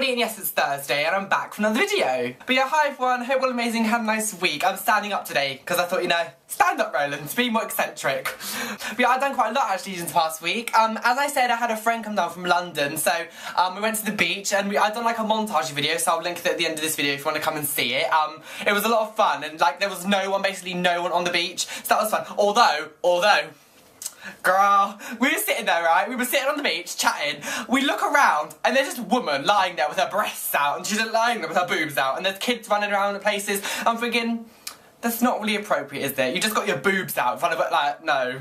everybody, and yes, it's Thursday, and I'm back for another video. But yeah, hi everyone, hope you're all amazing, had a nice week. I'm standing up today, because I thought, you know, stand up, Roland, be more eccentric. But yeah, I've done quite a lot actually this past week. As I said, I had a friend come down from London, so we went to the beach, and I've done like a montage video, so I'll link it at the end of this video if you want to come and see it. It was a lot of fun, and like there was basically no one on the beach, so that was fun. Although, girl, we were sitting there, right? We were sitting on the beach, chatting. We look around, and there's just a woman lying there with her breasts out, and she's lying there with her boobs out, and there's kids running around the places. I'm thinking, that's not really appropriate, is it? You just got your boobs out in front of it, like, no.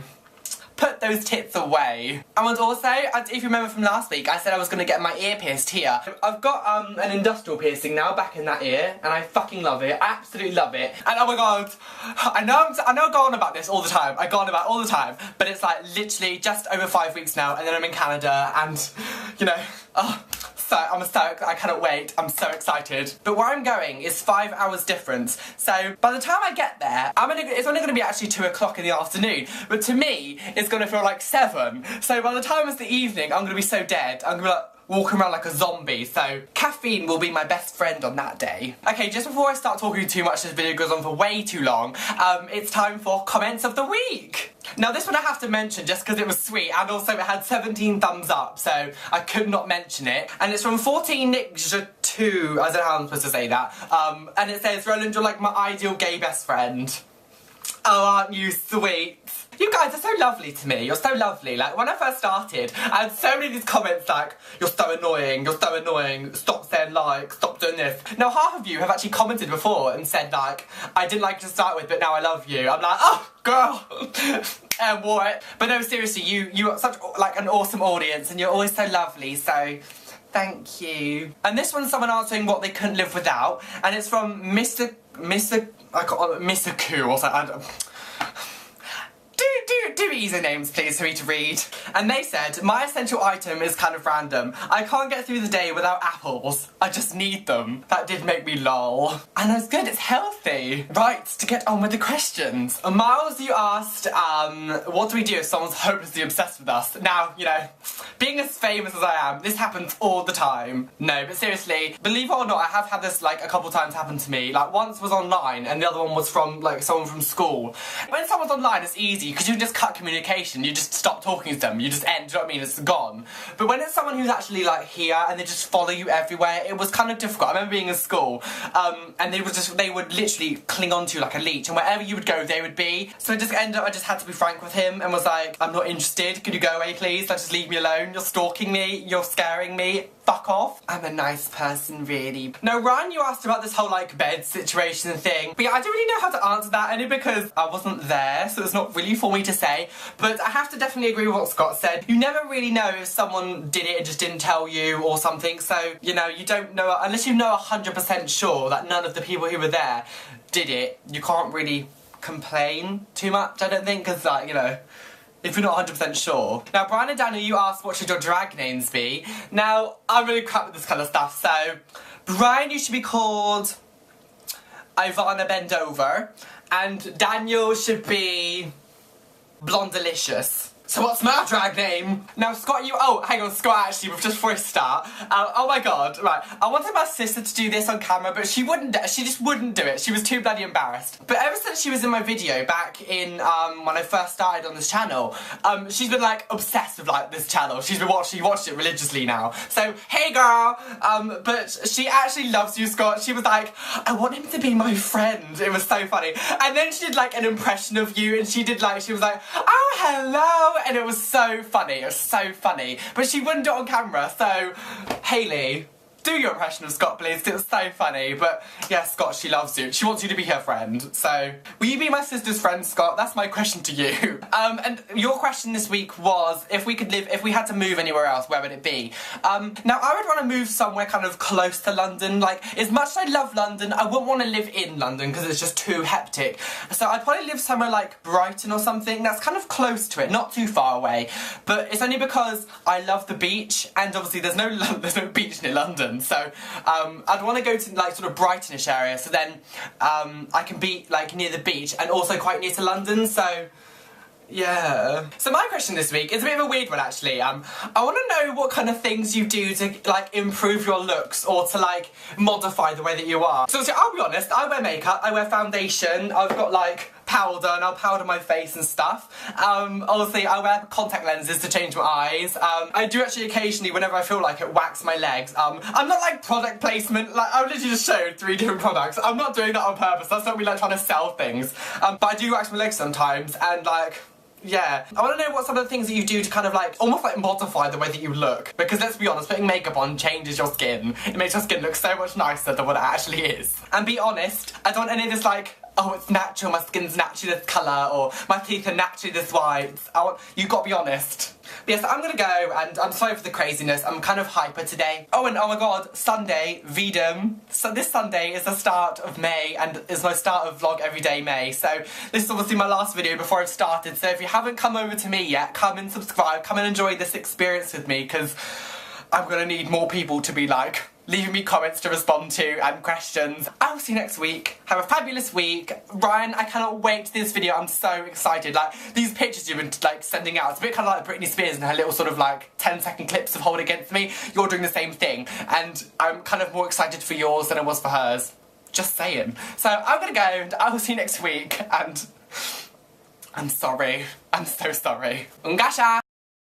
Put those tits away. And also, if you remember from last week, I said I was going to get my ear pierced here. I've got an industrial piercing now back in that ear, and I fucking love it. I absolutely love it. And oh my god, I know I go on about this all the time. I go on about it all the time, but it's like literally just over 5 weeks now, and then I'm in Canada, and you know, I cannot wait. I'm so excited. But where I'm going is 5 hours difference. So by the time I get there, it's only going to be actually 2 o'clock in the afternoon. But to me, it's going to feel like 7. So by the time it's the evening, I'm going to be so dead. I'm going to be like walking around like a zombie. So caffeine will be my best friend on that day. Okay, just before I start talking too much, this video goes on for way too long. It's time for comments of the week. Now this one I have to mention just because it was sweet, and also it had 17 thumbs up, so I could not mention it. And it's from 14Nick2, I don't know how I'm supposed to say that. And it says, Roland, you're like my ideal gay best friend. Oh, aren't you sweet? You guys are so lovely to me, you're so lovely. Like, when I first started, I had so many of these comments like, you're so annoying, stop saying like, stop doing this. Now, half of you have actually commented before and said like, I didn't like you to start with, but now I love you. I'm like, oh, girl. And what? But no, seriously, you are such like an awesome audience, and you're always so lovely, so thank you. And this one's someone answering what they couldn't live without, and it's from Mr. Koo or something. Do easy names, please, for me to read. And they said, my essential item is kind of random. I can't get through the day without apples. I just need them. That did make me lol. And that's good, it's healthy. Right, to get on with the questions. Miles, you asked, what do we do if someone's hopelessly obsessed with us? Now, you know, being as famous as I am, this happens all the time. No, but seriously, believe it or not, I have had this like a couple times happen to me. Like once was online, and the other one was from like someone from school. When someone's online, it's easy, because you just cut communication, you just stop talking to them, you just end, do you know what I mean, it's gone. But when it's someone who's actually like here and they just follow you everywhere, it was kind of difficult. I remember being in school, and they would literally cling on to you like a leech, and wherever you would go, they would be. So it just ended up, I just had to be frank with him and was like, I'm not interested, could you go away please, like just leave me alone, you're stalking me, you're scaring me, fuck off. I'm a nice person, really. Now, Ryan, you asked about this whole like bed situation thing, but yeah, I don't really know how to answer that, only because I wasn't there, so it's not really for me to say. But I have to definitely agree with what Scott said. You never really know if someone did it and just didn't tell you or something, so, you know, you don't know, unless you know 100% sure that none of the people who were there did it, you can't really complain too much, I don't think, because, like, you know, if you're not 100% sure. Now, Brian and Daniel, you asked what should your drag names be. Now, I'm really crap with this kind of stuff, so Brian, you should be called Ivana Bendover, and Daniel should be Blondelicious. So what's my drag name? Now Scott, hang on, Scott, actually, just before I start, oh my god, right, I wanted my sister to do this on camera, but she just wouldn't do it, she was too bloody embarrassed. But ever since she was in my video, back in, when I first started on this channel, she's been, like, obsessed with, like, this channel, she watched it religiously now. So, hey girl, but she actually loves you, Scott. She was like, I want him to be my friend. It was so funny. And then she did, like, an impression of you, and she was like, oh, hello, and it was so funny, it was so funny. But she wouldn't do it on camera, so Hayley, do your impression of Scott, please, 'cause it was so funny. But yeah, Scott, she loves you. She wants you to be her friend. So, will you be my sister's friend, Scott? That's my question to you. And your question this week was, if we had to move anywhere else, where would it be? Now, I would want to move somewhere kind of close to London. Like, as much as I love London, I wouldn't want to live in London because it's just too hectic. So I'd probably live somewhere like Brighton or something that's kind of close to it, not too far away. But it's only because I love the beach, and obviously there's no beach near London. So I'd want to go to like sort of Brightonish area, so then I can be like near the beach and also quite near to London, so Yeah. So my question this week is a bit of a weird one, actually. I want to know what kind of things you do to, like, improve your looks or to, like, modify the way that you are. So I'll be honest, I wear makeup, I wear foundation, I've got, like, powder, and I'll powder my face and stuff. Obviously, I wear contact lenses to change my eyes. I do actually occasionally, whenever I feel like it, wax my legs. I'm not like product placement, like I literally just showed 3 different products. I'm not doing that on purpose, that's not me like trying to sell things. But I do wax my legs sometimes, and like, yeah. I want to know what some of the things that you do to kind of like, almost like modify the way that you look. Because let's be honest, putting makeup on changes your skin. It makes your skin look so much nicer than what it actually is. And be honest, I don't want any of this like, oh, it's natural, my skin's naturally this colour, or my teeth are naturally this white. You gotta be honest. But yes, I'm gonna go, and I'm sorry for the craziness, I'm kind of hyper today. Oh, and oh my god, Sunday, Vedum. So this Sunday is the start of May, and is my start of Vlog Everyday May. So this is obviously my last video before I've started, so if you haven't come over to me yet, come and subscribe, come and enjoy this experience with me, because I'm gonna need more people to be like, leaving me comments to respond to and questions. I will see you next week. Have a fabulous week. Ryan, I cannot wait to this video. I'm so excited. Like, these pictures you've been like sending out, it's a bit kind of like Britney Spears and her little sort of like 10-second clips of Hold It Against Me. You're doing the same thing. And I'm kind of more excited for yours than I was for hers. Just saying. So I'm gonna go, and I will see you next week. And I'm sorry. I'm so sorry. Ungasha!